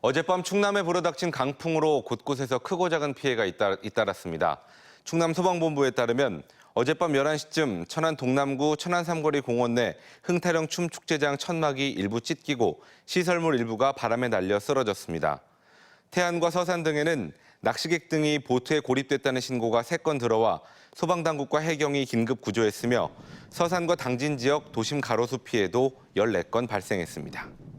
어젯밤 충남에 불어닥친 강풍으로 곳곳에서 크고 작은 피해가 잇따랐습니다. 충남 소방본부에 따르면 어젯밤 11시쯤 천안 동남구 천안 삼거리 공원 내 흥타령 춤축제장 천막이 일부 찢기고 시설물 일부가 바람에 날려 쓰러졌습니다. 태안과 서산 등에는 낚시객 등이 보트에 고립됐다는 신고가 3건 들어와 소방당국과 해경이 긴급 구조했으며 서산과 당진 지역 도심 가로수 피해도 14건 발생했습니다.